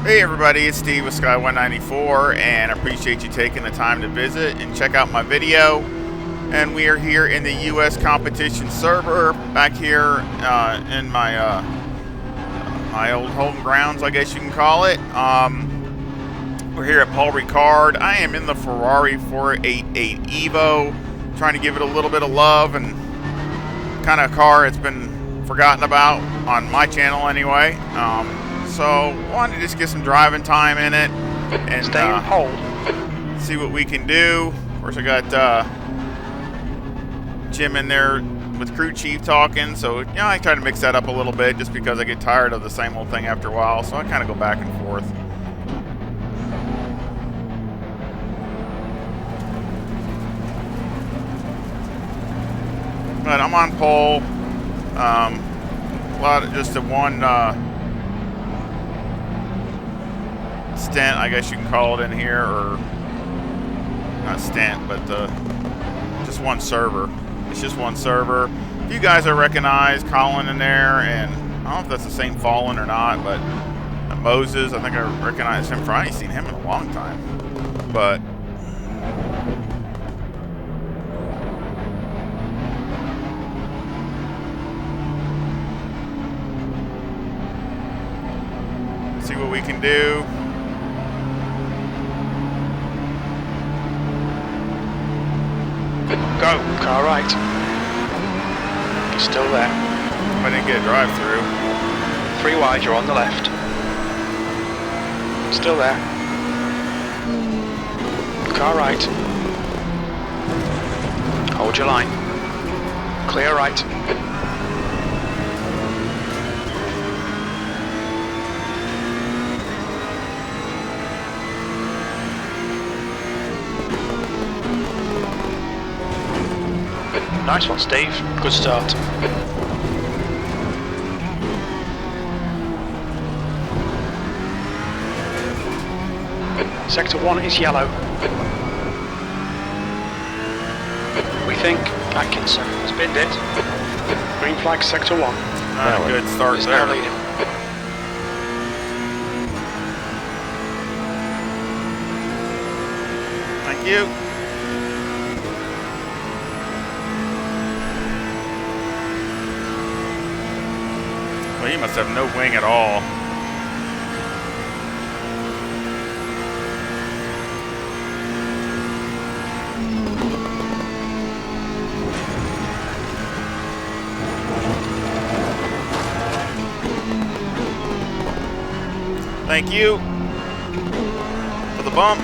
Hey everybody, it's Steve with Sky194, and I appreciate you taking the time to visit and check out my video. And we are here in the U.S. competition server, back here in my my old home grounds, I guess you can call it. We're here at Paul Ricard. I am in the Ferrari 488 EVO, trying to give it a little bit of love, and kind of car it's been forgotten about on my channel anyway. So wanted to just get some driving time in it and see what we can do. Of course, I got Jim in there with crew chief talking, so I try to mix that up a little bit just because I get tired of the same old thing after a while. So I kind of go back and forth. But I'm on pole. A lot of just a one. Stint, I guess you can call it in here, or not stint, but just one server. It's just one server. If you guys are recognized, Colin in there, and I don't know if that's the same Fallen or not, but Moses, I think I recognize him. I ain't seen him in a long time, but see what we can do. Go, car right. You're still there. I didn't get a drive through. 3 wide, you're on the left. Still there. Car right. Hold your line. Clear right. Nice one, Steve. Good start. Sector 1 is yellow. We think Atkinson has binned it. Green flag, Sector 1. Not a good start is there. now leading. Thank you. Well, he must have no wing at all. Thank you for the bump.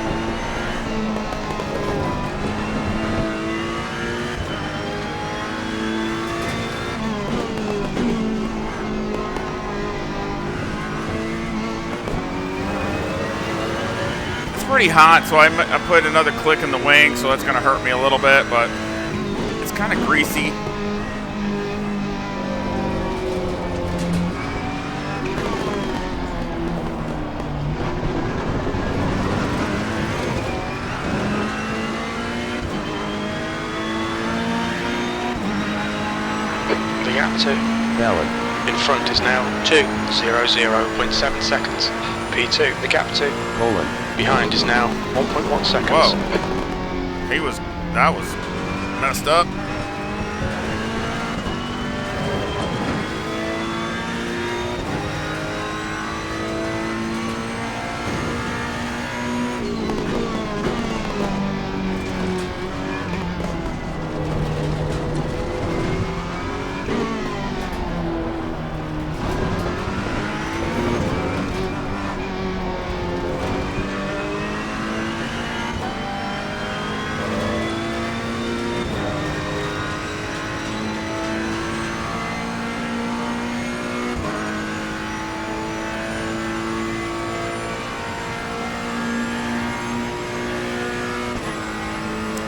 Pretty hot, so I put another click in the wing, so that's going to hurt me a little bit, but it's kind of greasy. The gap to in front is now 2:00.7 seconds. P2, the gap to behind is now 1.1 seconds. Whoa. That was messed up.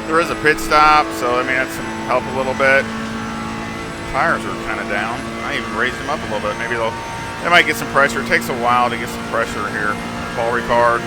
There is a pit stop, so I mean that's some help a little bit. Tires are kind of down. I even raised them up a little bit. Maybe they might get some pressure. It takes a while to get some pressure here. Paul Ricard.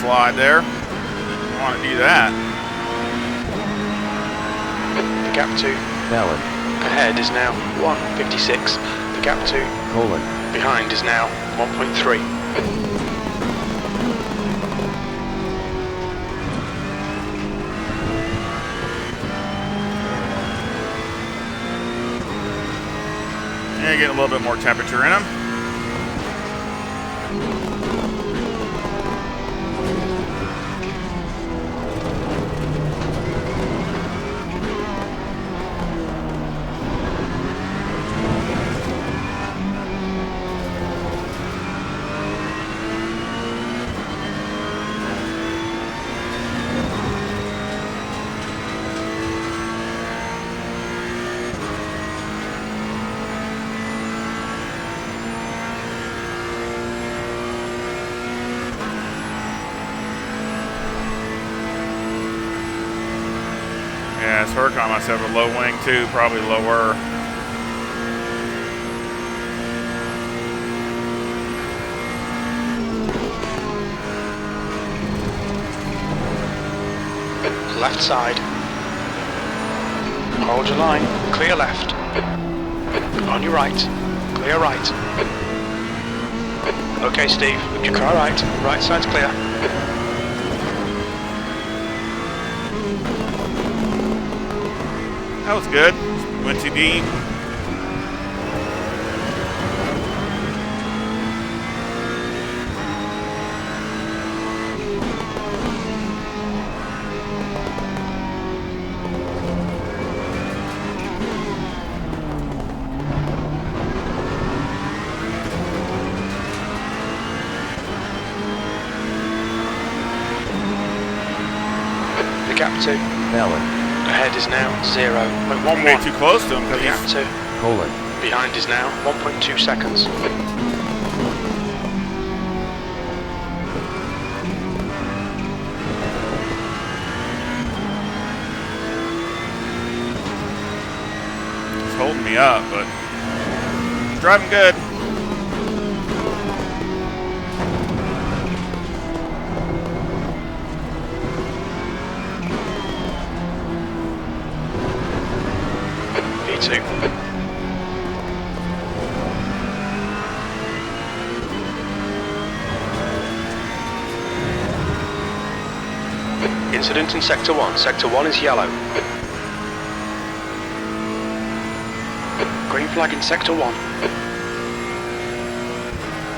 slide there. Didn't want to do that. The gap to valid. Ahead is now 1:56. The gap to Colon. behind is now 1.3. Yeah, getting a little bit more temperature in them. Yeah, it's Huracan must have a low wing too, probably lower. Left side. Hold your line. Clear left. On your right. Clear right. Okay, Steve. Move your car right. Right side's clear. That was good. Went too deep. The gap to Valid. ahead is now 0.11. Way too close to him The because gap he's to Colon. behind is now 1.2 seconds. holding me up, but driving good. P2. Incident in Sector 1. Sector 1 is yellow. Green flag in Sector 1.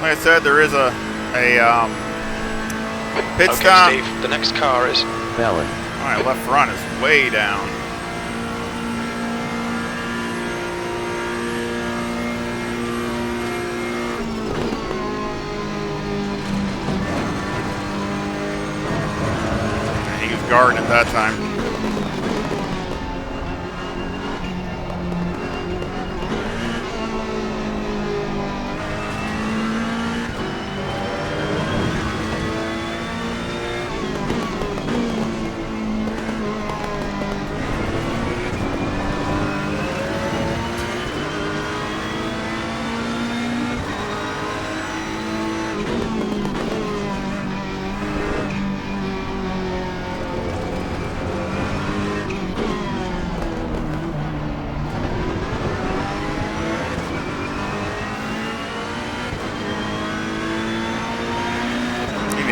Like I said, there is a pit Okay, stop. Steve, the next car is Valid. Alright, left front is way down. He was guarding at that time.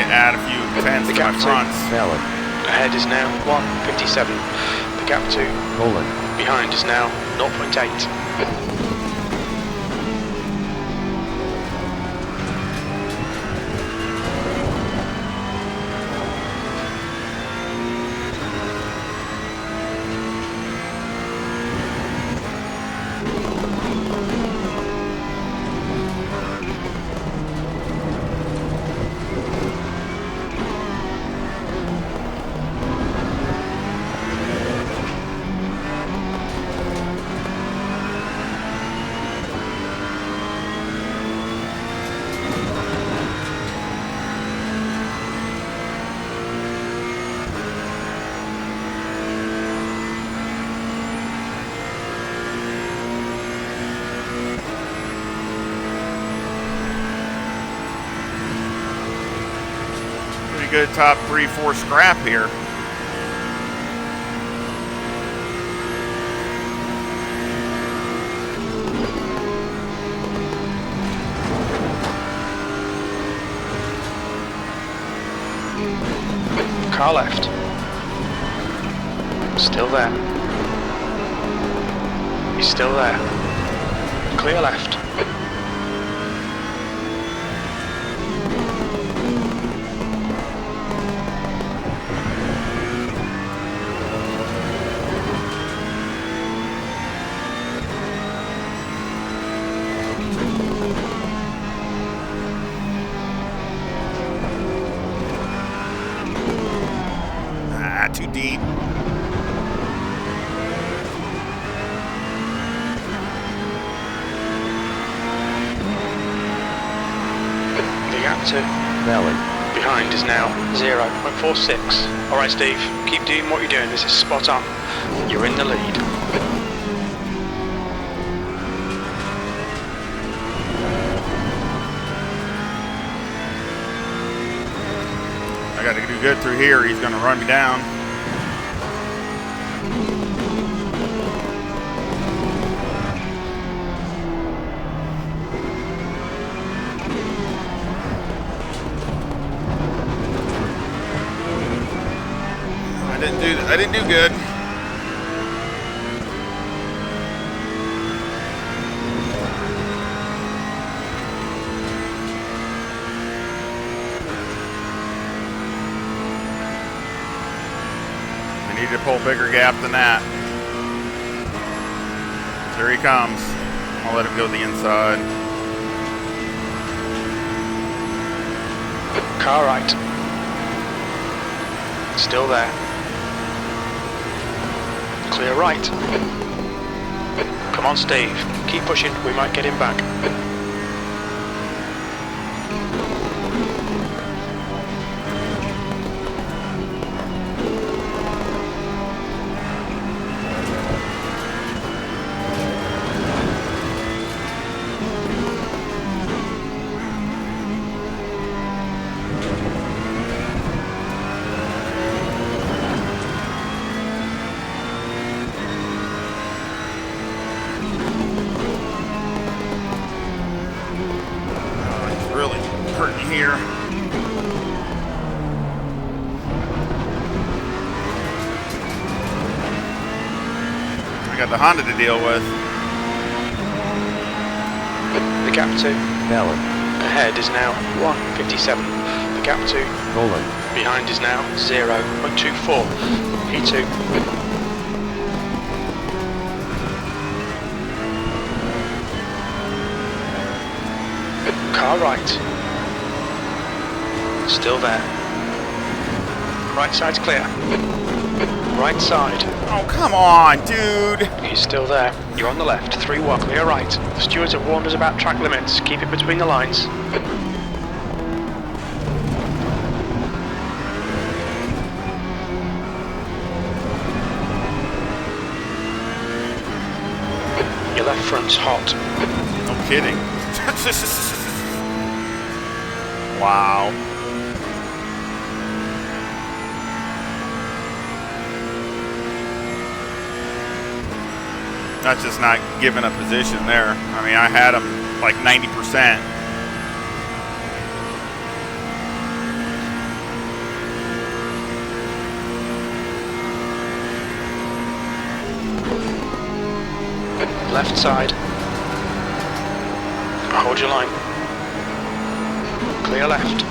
Add a few tenths to my fronts. Valid. ahead is now 1:57. The gap to Colon. behind is now 0.8. good top 3-4 scrap here. Car left. Still there. He's still there. Clear left. Too deep. The gap to Valid. behind is now 0.46. Alright Steve, keep doing what you're doing, this is spot on. You're in the lead. I got to do good through here. He's going to run me down. I didn't do good. I need to pull a bigger gap than that. There he comes. I'll let him go to the inside. Car right. Still there. Clear right. Come on Steve, keep pushing, we might get him back. Hurting here. I got the Honda to deal with. The gap to Valid. ahead is now 1.57. The gap to Colon. behind is now 0.24. P2. Car right. Still there. Right side's clear. Right side. Oh, come on, dude. He's still there. You're on the left. 3-1. Clear right. The stewards have warned us about track limits. Keep it between the lines. Your left front's hot. No kidding. Wow. That's just not giving a position there. I mean, I had him like 90%. Left side. Hold your line. Clear left.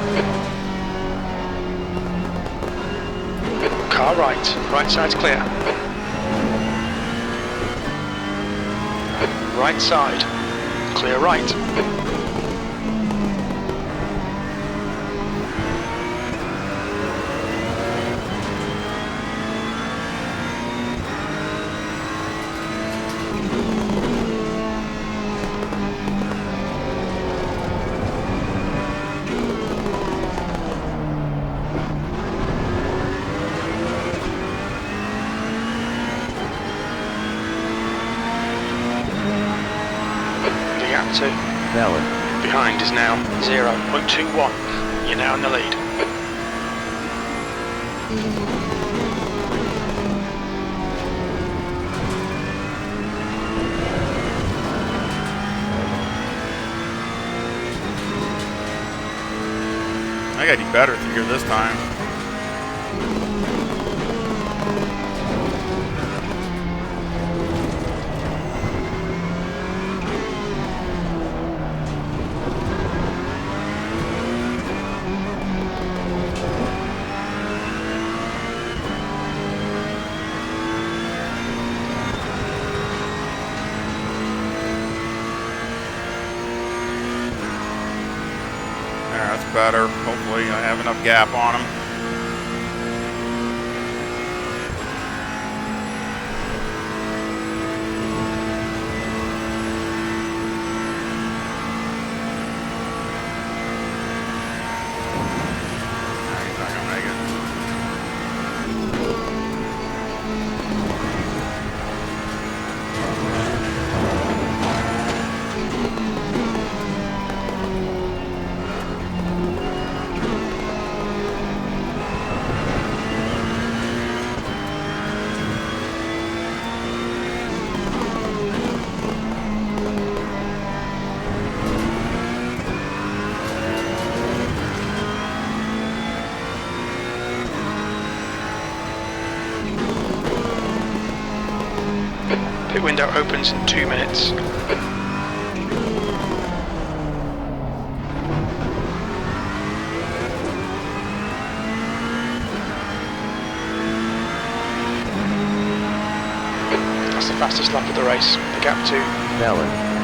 Car right. Right side's clear. Right side. Clear right. To Valid. behind is now 0.21. You're now in the lead. I gotta do better through here this time. That's better. Hopefully I have enough gap on them. He's not gonna make it. Pit window opens in 2 minutes. That's the fastest lap of the race. The gap to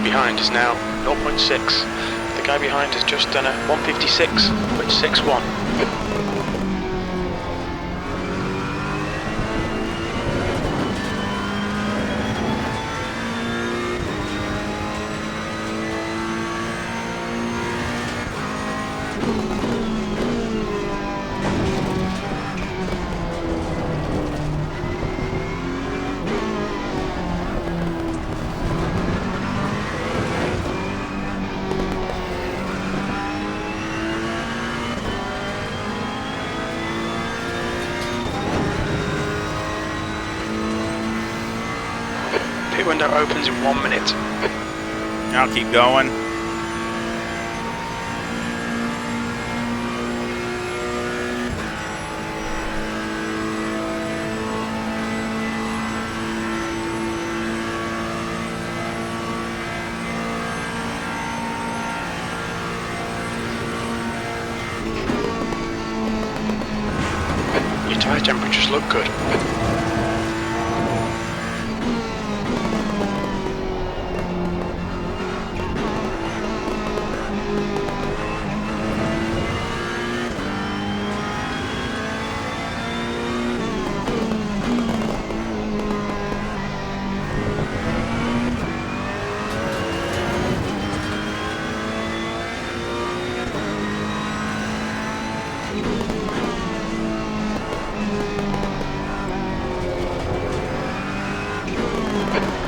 behind is now 0.6. The guy behind has just done a 156.61. Pit window opens in 1 minute. I'll keep going. Your tyre temperatures look good.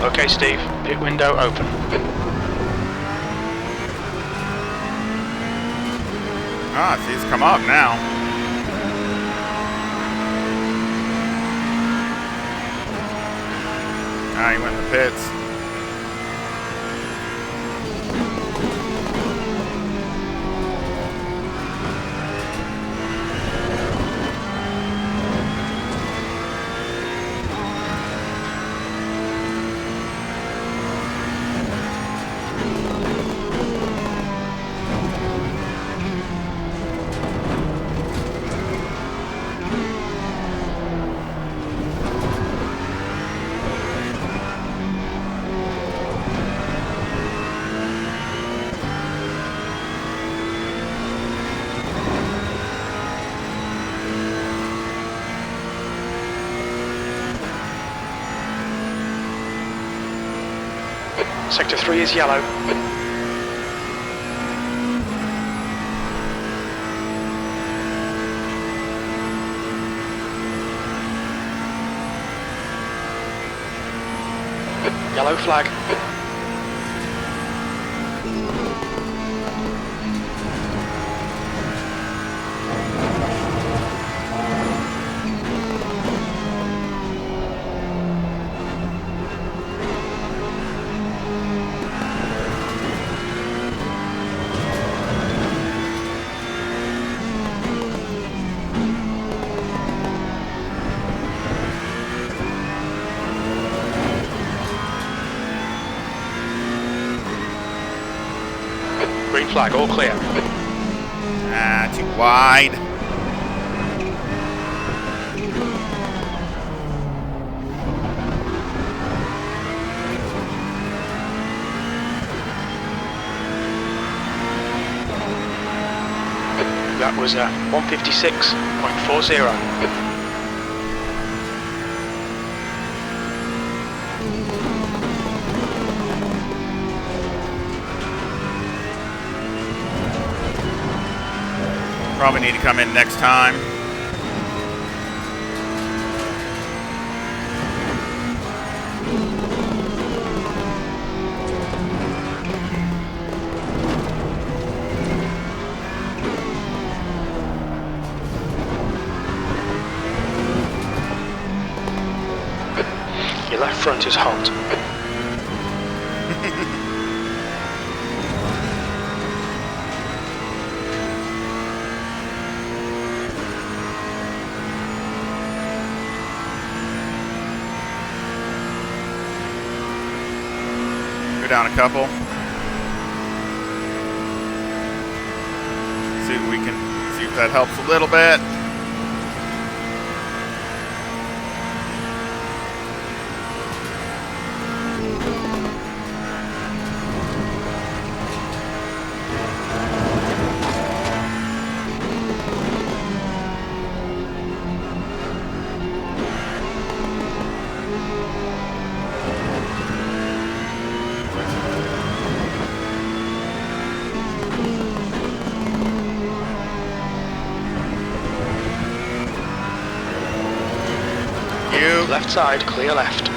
Okay, Steve, pit window open. Ah, see, it's come up now. Ah, he went in the pits. Sector 3 is yellow. Yellow flag. flag, all clear. Ah, too wide. That was 156.40. Probably need to come in next time. Your left front is hot. Go down a couple. See if we can see if that helps a little bit. Left side, clear left.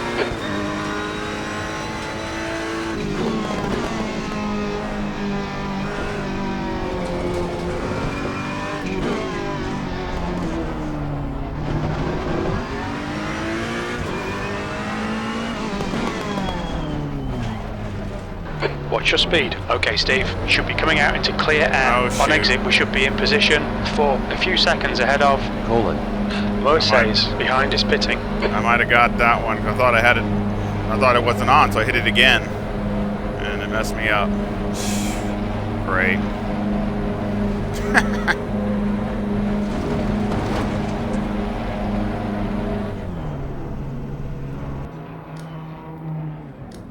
Watch your speed. Okay, Steve, should be coming out into clear air. On exit, we should be in position for a few seconds ahead of Mo says behind is pitting. I might have got that one. I thought I had it. I thought it wasn't on, so I hit it again, and it messed me up. Great.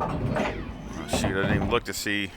Oh, shoot! I didn't even look to see.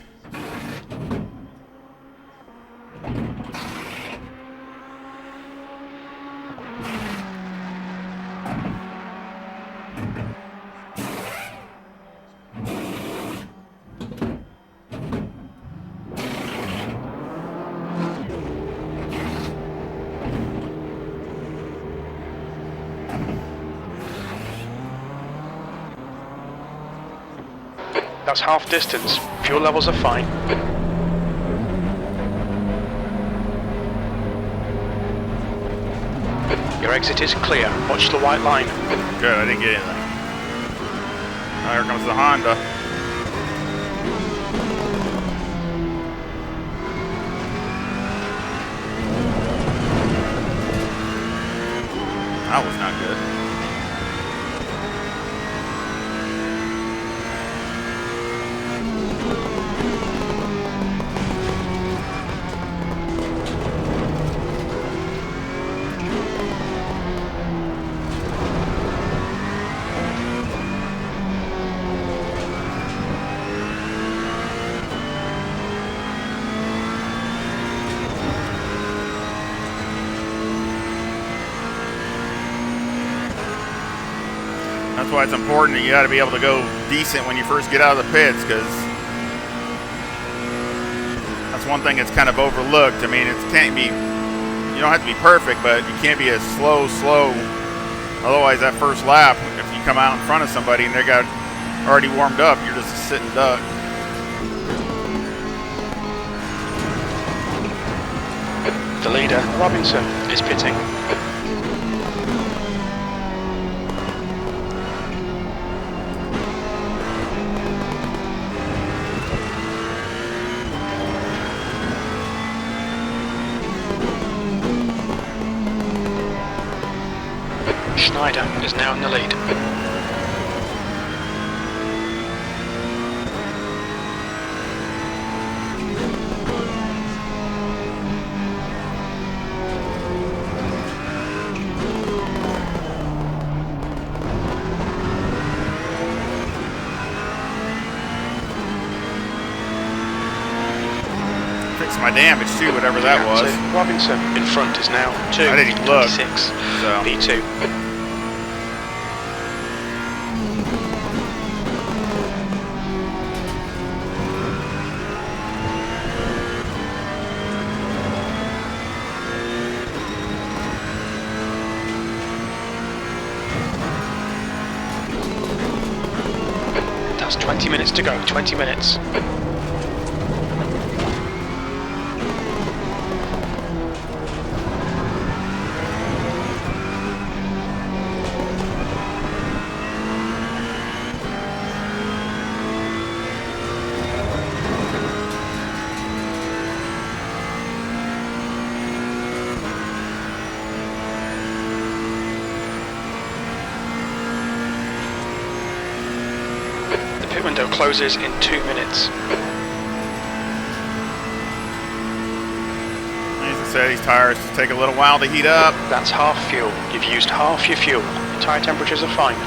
That's half distance. Fuel levels are fine. Your exit is clear. Watch the white line. Good, I didn't get anything. Oh, here comes the Honda. That was not good. That's why it's important that you got to be able to go decent when you first get out of the pits, because that's one thing that's kind of overlooked. I mean, it can't be, you don't have to be perfect, but you can't be a slow. Otherwise, that first lap, if you come out in front of somebody and they got already warmed up, you're just a sitting duck. The leader, Robinson, is pitting. Schneider is now in the lead. my damage too, whatever that was. Robinson in front is now 2. I didn't even look. 26. So. P2. That's 20 minutes to go. 20 minutes. Pit window closes in 2 minutes. As I said, these tires just take a little while to heat up. That's half fuel. You've used half your fuel. Tire temperatures are fine.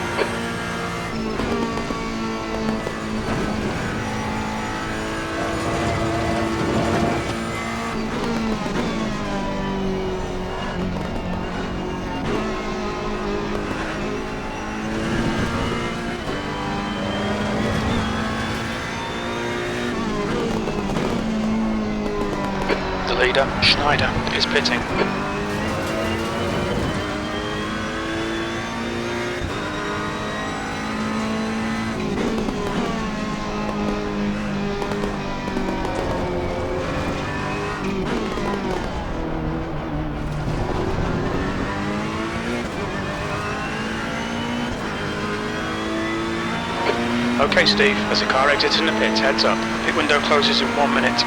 Leader, Schneider, is pitting. Okay, Steve, as the car exits in the pit, heads up. Pit window closes in 1 minute.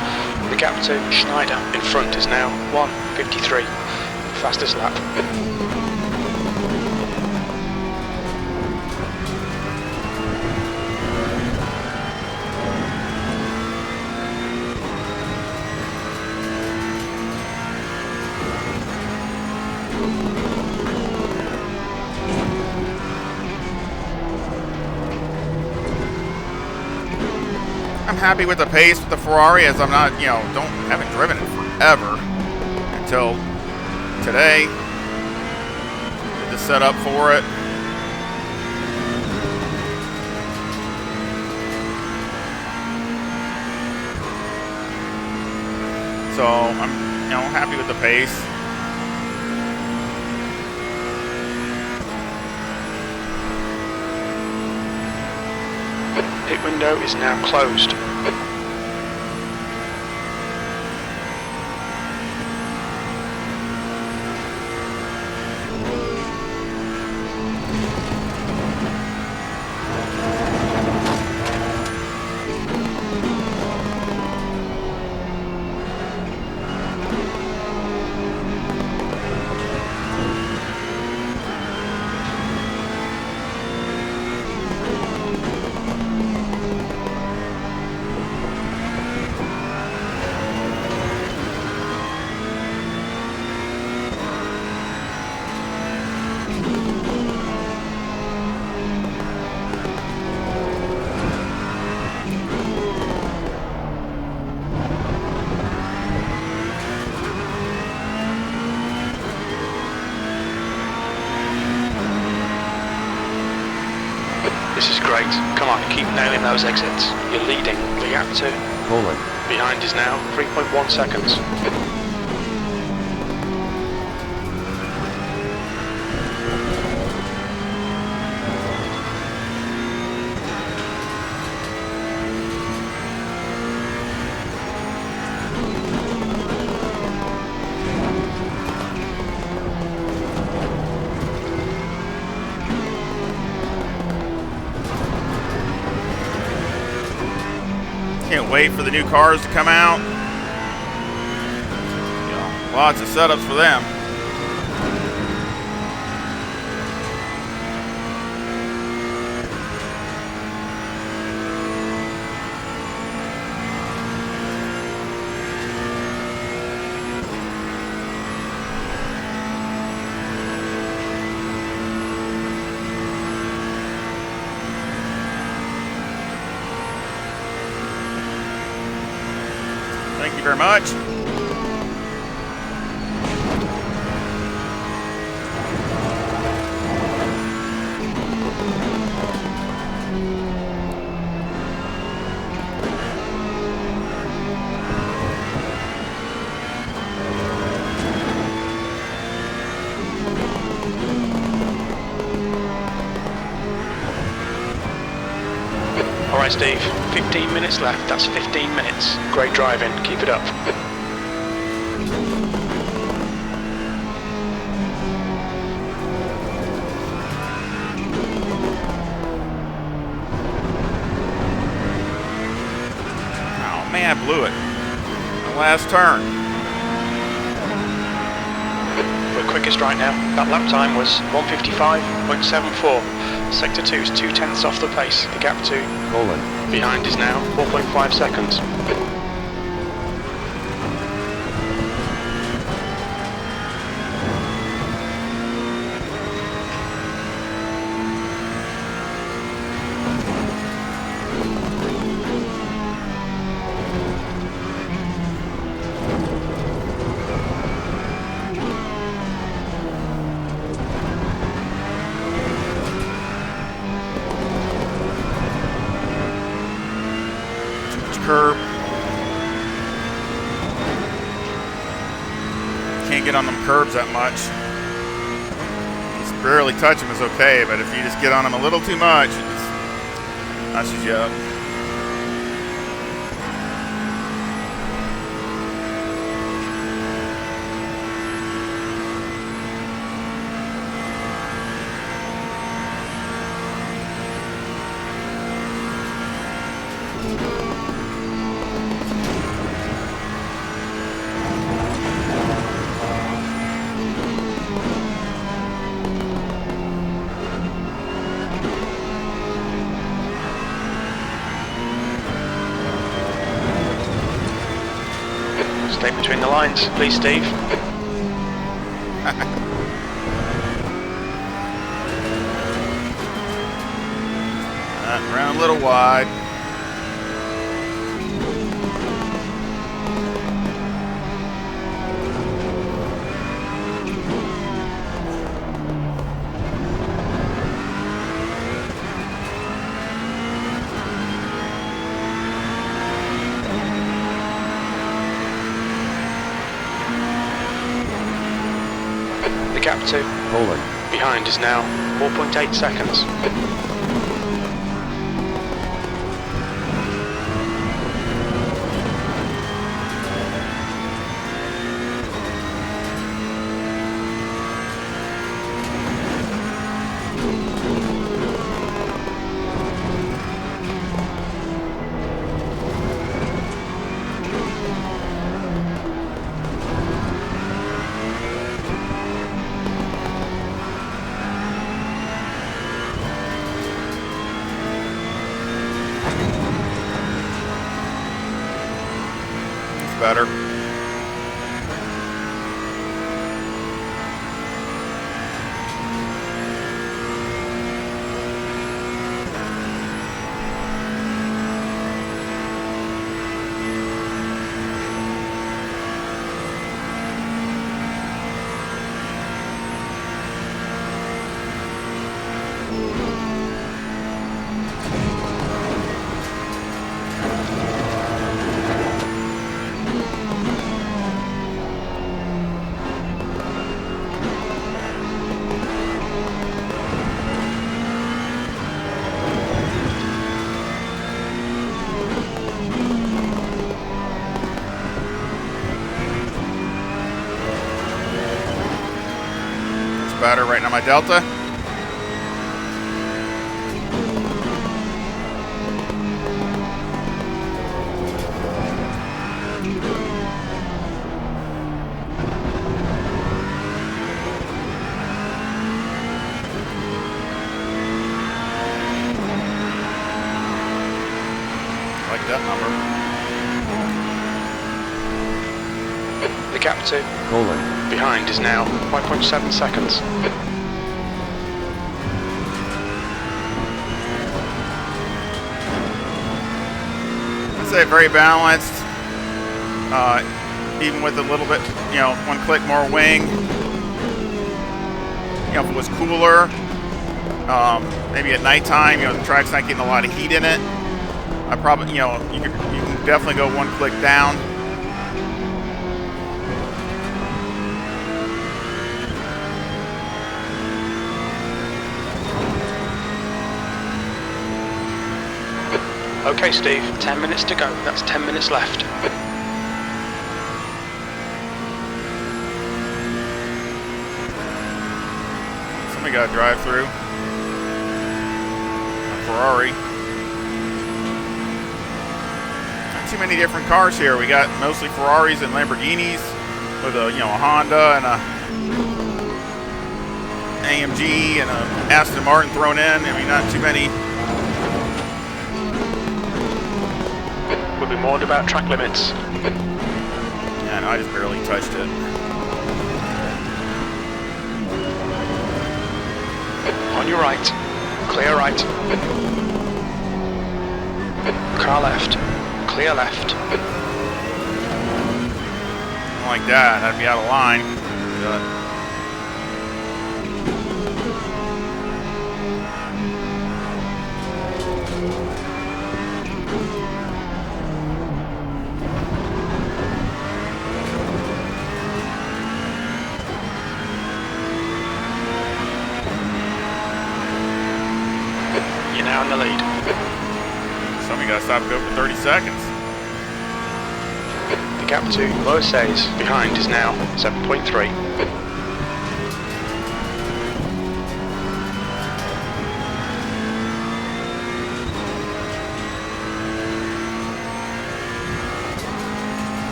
The gap to Schneider in front is now 1:53. Fastest lap. I'm happy with the pace with the Ferrari, as I'm not, haven't driven it forever until today. Did the setup for it. So I'm, happy with the pace. Pit window is now closed. This is great. Come on, keep nailing those exits. You're leading. The gap to behind is now 3.1 seconds. Can't wait for the new cars to come out. Lots of setups for them. Thank you very much. Alright Steve, 15 minutes left, that's 15 minutes. Great driving, keep it up. Oh man, I blew it. The last turn. We're quickest right now. That lap time was 1:55.74. Sector 2 is 2/10 off the pace. The gap to behind is now 4.5 seconds. Curb. Can't get on them curbs that much. Just barely touch them is okay, but if you just get on them a little too much, it just messes you up. Stay between the lines, please, Steve. Ran a little wide. The gap to behind is now 4.8 seconds. Better. Better right now, my Delta. Like that number. The gap to behind is now 5.7 seconds. I'd say very balanced, even with a little bit, one click more wing. If it was cooler, maybe at nighttime, the track's not getting a lot of heat in it. I probably, you can definitely go one click down. Okay, Steve, 10 minutes to go. That's 10 minutes left. Somebody got to drive through. A Ferrari. Not too many different cars here. We got mostly Ferraris and Lamborghinis with a, a Honda and a AMG and a Aston Martin thrown in. I mean, not too many. We'll be warned about track limits. Yeah, no, I just barely touched it. On your right. Clear right. Car left. Clear left. Like that, that'd be out of line. You're now in the lead. Somebody got to stop and go for 30 seconds. The gap to Mercedes behind is now 7.3.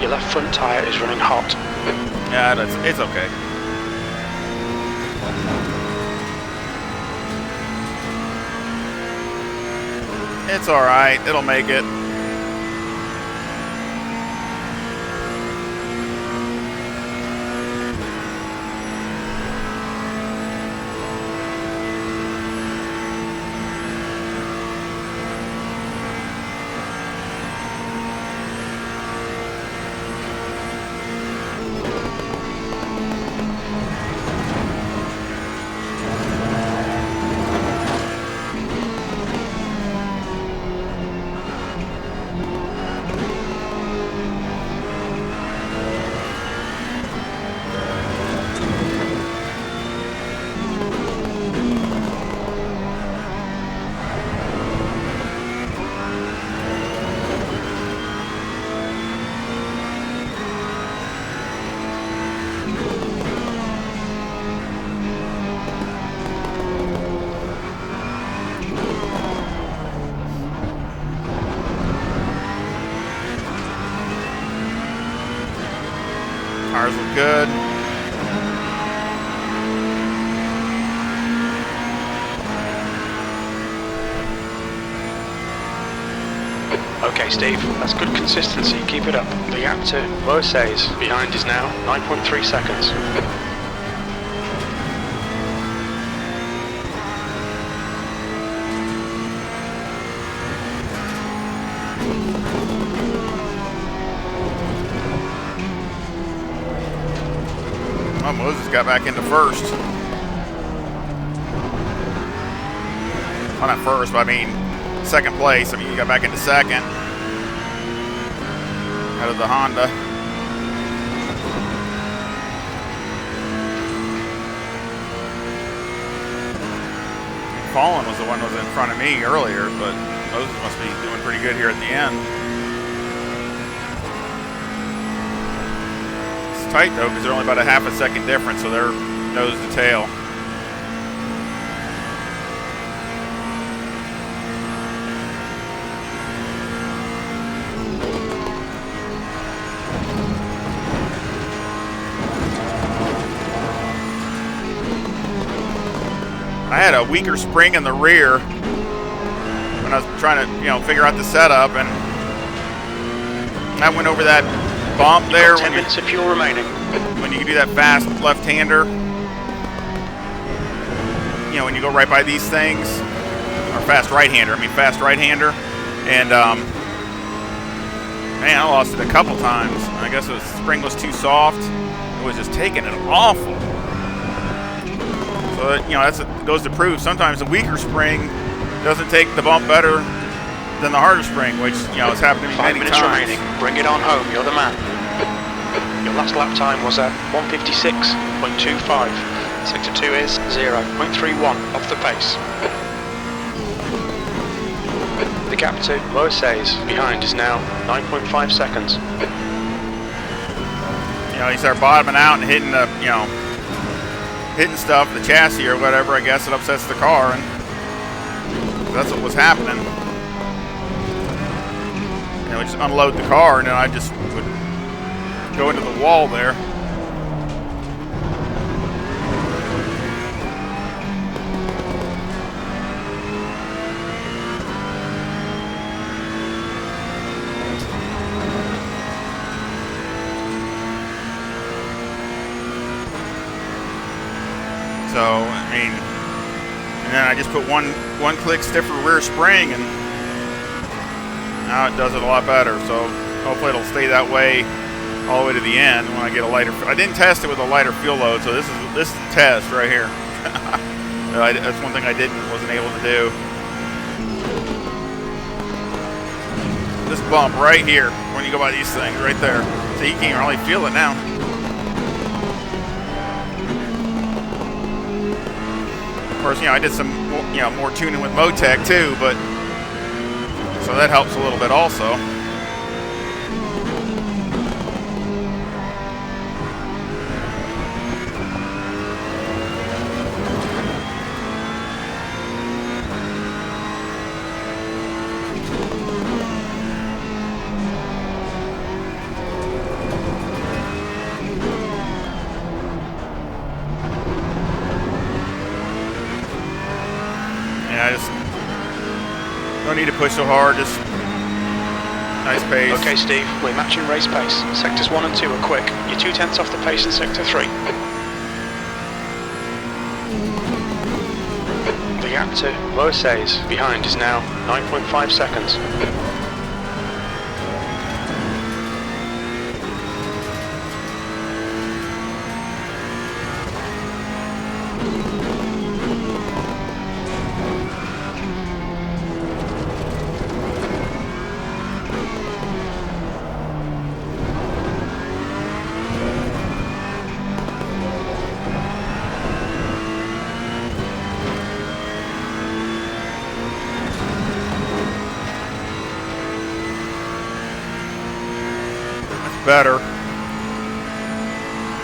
Your left front tyre is running hot. Yeah, it's okay. It's all right. It'll make it. Tires look good. Okay, Steve, that's good consistency. Keep it up. The gap to Mercedes behind is now 9.3 seconds. Oh, Moses got back into first. Well, not first, but I mean second place. I mean, he got back into second. Out of the Honda. Fallon was the one who was in front of me earlier, but Moses must be doing pretty good here at the end. It's tight though, because they're only about a half a second difference, so they're nose to tail. I had a weaker spring in the rear when I was trying to, figure out the setup, and I went over that bump there. 10 minutes of fuel remaining. When you can do that fast left-hander, when you go right by these things, or fast right-hander, and man, I lost it a couple times. I guess the spring was too soft. It was just taking it awful. So, that goes to prove sometimes a weaker spring doesn't take the bump better than the harder spring, which, you know, has happened to me 5 many minutes times. remaining. Bring it on home. You're the man. Your last lap time was at 1:56.25. Sector 2 is 0.31 off the pace. The gap to Moises behind is now 9.5 seconds. You know, you start bottoming out and hitting the, you know, hitting stuff, the chassis or whatever, I guess it upsets the car, and that's what was happening. You know, just unload the car, and then I just would go into the wall there. So, I mean, and then I just put one click stiffer rear spring, and now it does it a lot better. So hopefully it'll stay that way all the way to the end when I get a lighter. I didn't test it with a lighter fuel load, so this is the test right here. That's one thing I wasn't able to do. This bump right here when you go by these things right there, so you can't really feel it now. Of course, you know, I did some, you know, more tuning with Motec too, but so that helps a little bit also. I just don't need to push so hard, just nice pace. Okay, Steve, we're matching race pace. Sectors 1 and 2 are quick. You're 2/10 off the pace in Sector 3. The gap to Moises behind is now 9.5 seconds.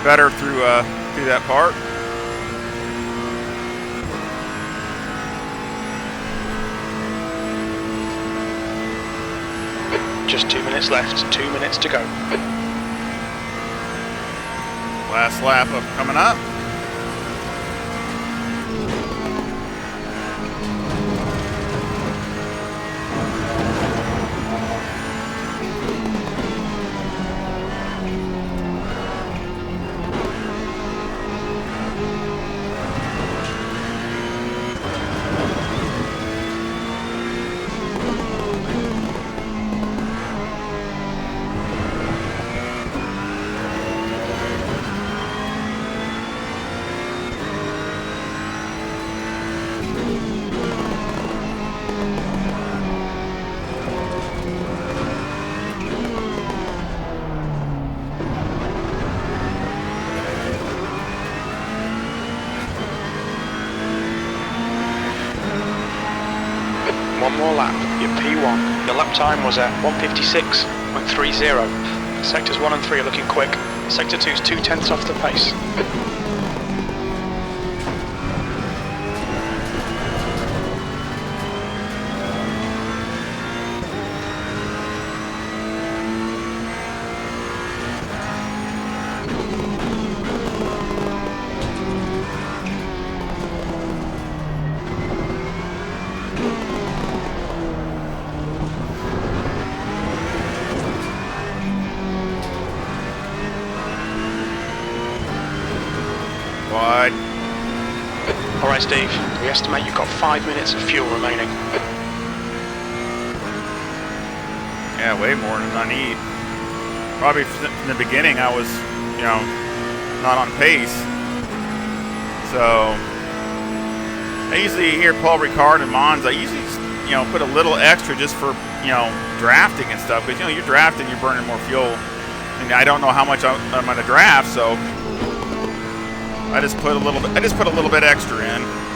Better through that part. Just 2 minutes left, 2 minutes to go. Last lap of coming up. One more lap, your P1. Your lap time was at 1:56.30. Sectors 1 and 3 are looking quick. Sector 2 is 2/10 off the pace. Wide. All right, Steve. We estimate you've got 5 minutes of fuel remaining. Yeah, way more than I need. Probably from the beginning I was, you know, not on pace. So I usually hear Paul Ricard and Mons. I usually you know, put a little extra just for, you know, drafting and stuff. Because, you know, you're drafting, you're burning more fuel. And I don't know how much I'm going to draft, so I just put a little bit. I just put a little bit extra in.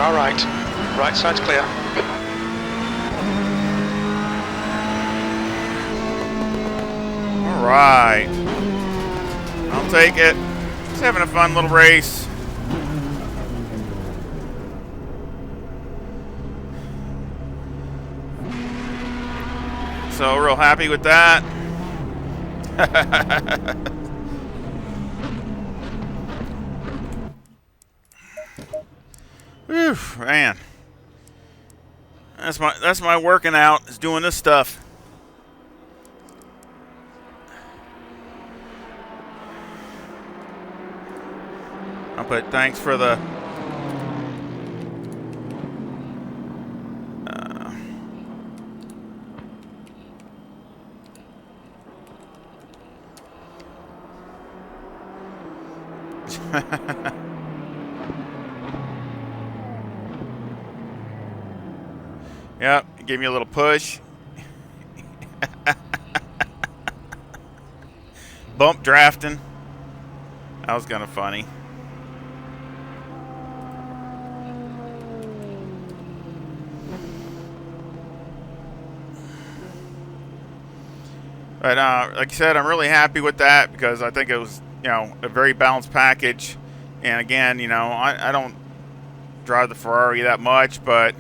Car right. Right side's clear. All right. I'll take it. Just having a fun little race. So real happy with that. Whew, man. That's my working out, is doing this stuff. I'll put thanks for the Yep, gave me a little push. Bump drafting. That was kind of funny. But like I said, I'm really happy with that because I think it was, you know, a very balanced package. And again, you know, I don't drive the Ferrari that much, but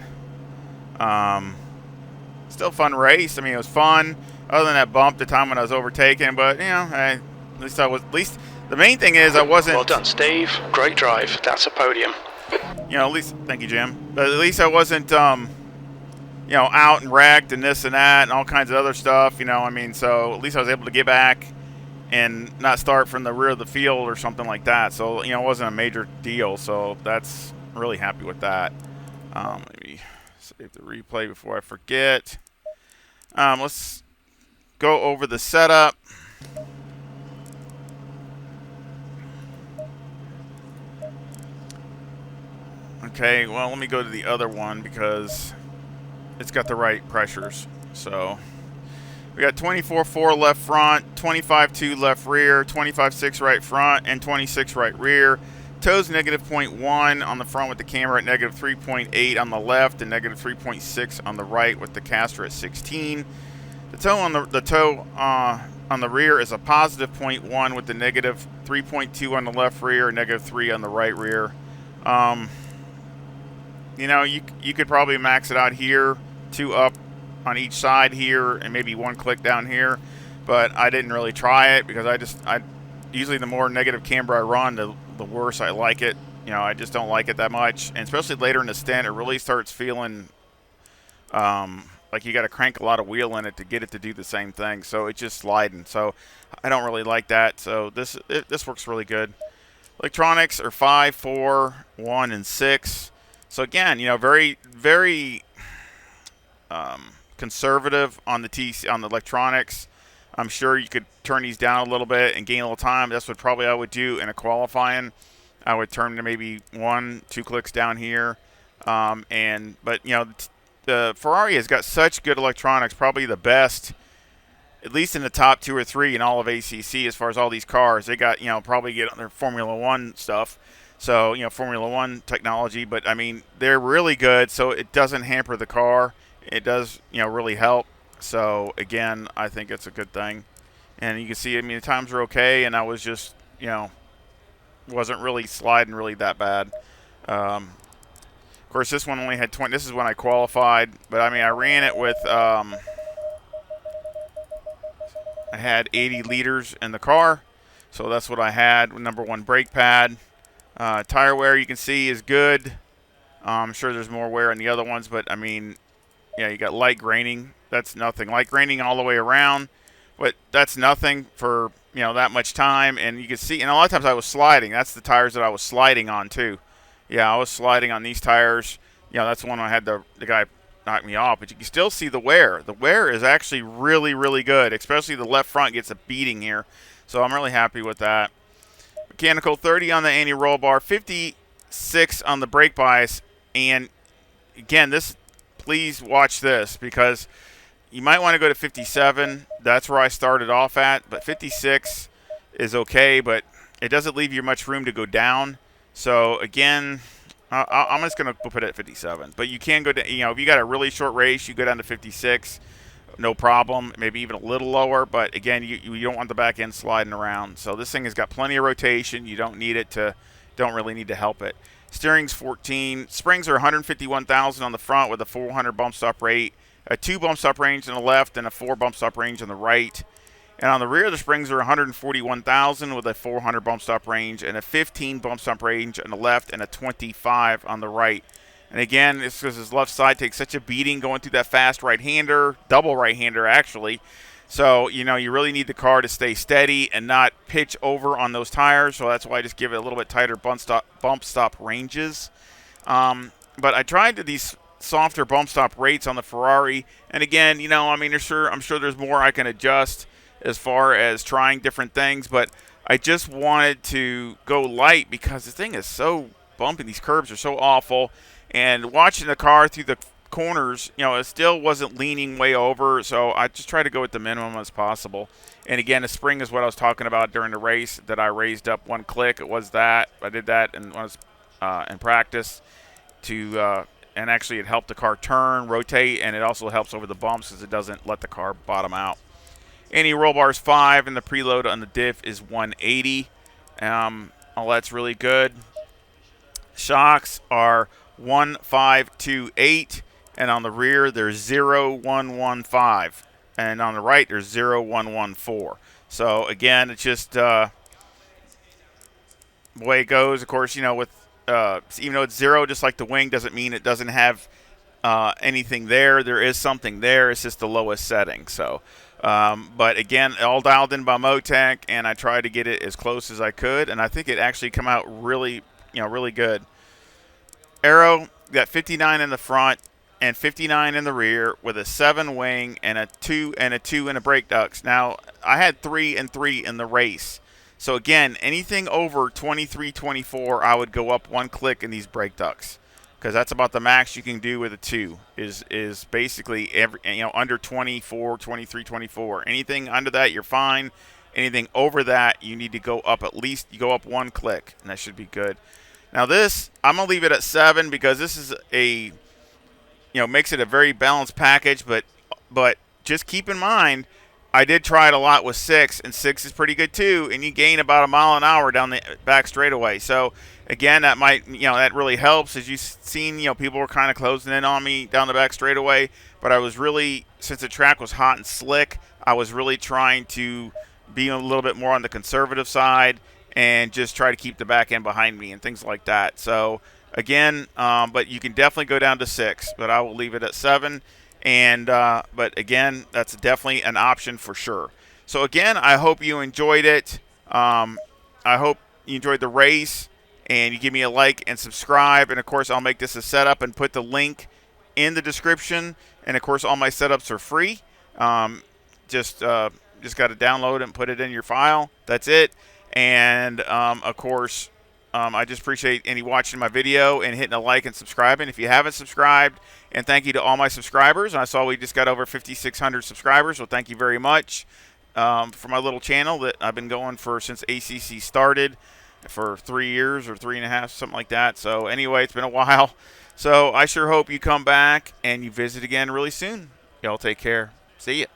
still fun race. I mean, it was fun. Other than that bump, the time when I was overtaken, but you know, at least the main thing is I wasn't. Well done, Steve. Great drive. That's a podium. You know, at least thank you, Jim. But at least I wasn't, you know, out and wrecked and this and that and all kinds of other stuff. You know, I mean, so at least I was able to get back and not start from the rear of the field or something like that. So you know, it wasn't a major deal. So that's really happy with that. Maybe save the replay before I forget. Let's go over the setup. Okay, well, let me go to the other one because it's got the right pressures. So we got 24.4 left front, 25.2 left rear, 25.6 right front, and 26 right rear. Toes negative 0.1 on the front with the camera at negative 3.8 on the left and negative 3.6 on the right with the caster at 16. The toe on the rear is a positive 0.1 with the negative 3.2 on the left rear, negative 3 on the right rear. You know, you could probably max it out here, 2 up on each side here, and maybe 1 click down here. But I didn't really try it because I usually the more negative camber I run, the worse I like it. You know, I just don't like it that much, and especially later in the stint, it really starts feeling like you got to crank a lot of wheel in it to get it to do the same thing. So it's just sliding. So I don't really like that. So this works really good. Electronics are 5, 4, 1, and 6. So again, you know, very, very conservative on the electronics. I'm sure you could turn these down a little bit and gain a little time. That's what probably I would do in a qualifying. I would turn to maybe 1, 2 clicks down here. But you know, the Ferrari has got such good electronics, probably the best, at least in the top 2 or 3 in all of ACC as far as all these cars. They got, you know, probably get on their Formula 1 stuff. So, you know, Formula 1 technology, but I mean, they're really good, so it doesn't hamper the car. It does, you know, really help. So, again, I think it's a good thing. And you can see, I mean, the times are okay, and I was just, you know, wasn't really sliding really that bad. Of course, this one only had 20. This is when I qualified, but I mean, I ran it with, I had 80 liters in the car. So that's what I had. Number 1 brake pad. Tire wear, you can see, is good. I'm sure there's more wear on the other ones, but I mean, yeah, you got light graining. That's nothing. Light graining all the way around, but that's nothing for, you know, that much time. And you can see, and a lot of times I was sliding. That's the tires that I was sliding on too. Yeah, I was sliding on these tires. You know, that's the one I had the guy knock me off. But you can still see the wear. The wear is actually really, really good, especially the left front gets a beating here. So I'm really happy with that. Mechanical 30 on the anti-roll bar, 56 on the brake bias. And again, this, please watch this, because you might want to go to 57. That's where I started off at, but 56 is okay, but it doesn't leave you much room to go down. So again, I'm just going to put it at 57. But you can go to, you know, if you got a really short race, you go down to 56, no problem. Maybe even a little lower, but again, you don't want the back end sliding around. So this thing has got plenty of rotation. You don't need it to, don't really need to help it. Steering's 14. Springs are 151,000 on the front with a 400 bump stop rate, a 2 bump stop range on the left, and a 4 bump stop range on the right. And on the rear, the springs are 141,000 with a 400 bump stop range and a 15 bump stop range on the left and a 25 on the right. And again, it's because his left side takes such a beating going through that fast right-hander, double right-hander actually. So, you know, you really need the car to stay steady and not pitch over on those tires. So that's why I just give it a little bit tighter bump stop ranges. But I tried these softer bump stop rates on the Ferrari. And again, you know, I mean, I'm sure there's more I can adjust as far as trying different things. But I just wanted to go light because the thing is so bumpy. These curbs are so awful. And watching the car through the corners, you know, it still wasn't leaning way over, so I just try to go at the minimum as possible. And again, the spring is what I was talking about during the race, that I raised up 1 click. It was that. I did that when I was in practice to, and actually it helped the car turn, rotate, and it also helps over the bumps because it doesn't let the car bottom out. Anti-roll bar is 5, and the preload on the diff is 180. All that's really good. Shocks are 1528, and on the rear there's 0115, and on the right there's 0114. So again, it's just the way it goes. Of course, you know, with even though it's 0, just like the wing, doesn't mean it doesn't have anything there. There is something there. It's just the lowest setting. So but again, all dialed in by Motec, and I tried to get it as close as I could, and I think it actually come out really, you know, really good. Aero, got 59 in the front and 59 in the rear with a 7 wing and a 2 and a 2 in the brake ducts. Now, I had 3 and 3 in the race. So again, anything over 23, 24, I would go up 1 click in these brake ducts, because that's about the max you can do with a 2 is basically every, you know, under 24, 23, 24. Anything under that, you're fine. Anything over that, you need to go up at least, you go up 1 click, and that should be good. Now this, I'm going to leave it at 7 because this is a, you know, makes it a very balanced package, but just keep in mind, I did try it a lot with 6, and 6 is pretty good too, and you gain about 1 mile an hour down the back straightaway. So again, that might, you know, that really helps. As you've seen, you know, people were kind of closing in on me down the back straightaway, but I was really, since the track was hot and slick, I was really trying to be a little bit more on the conservative side and just try to keep the back end behind me and things like that. So again, but you can definitely go down to 6, but I will leave it at 7. And but again, that's definitely an option for sure. So again, I hope you enjoyed it. I hope you enjoyed the race, and you give me a like and subscribe. And of course, I'll make this a setup and put the link in the description. And of course, all my setups are free. Just got to download it and put it in your file. That's it. And of course, I just appreciate any watching my video and hitting a like and subscribing if you haven't subscribed. And thank you to all my subscribers. I saw we just got over 5,600 subscribers, so thank you very much for my little channel that I've been going for since ACC started for 3 years or 3.5, something like that. So anyway, it's been a while. So I sure hope you come back and you visit again really soon. Y'all take care. See ya.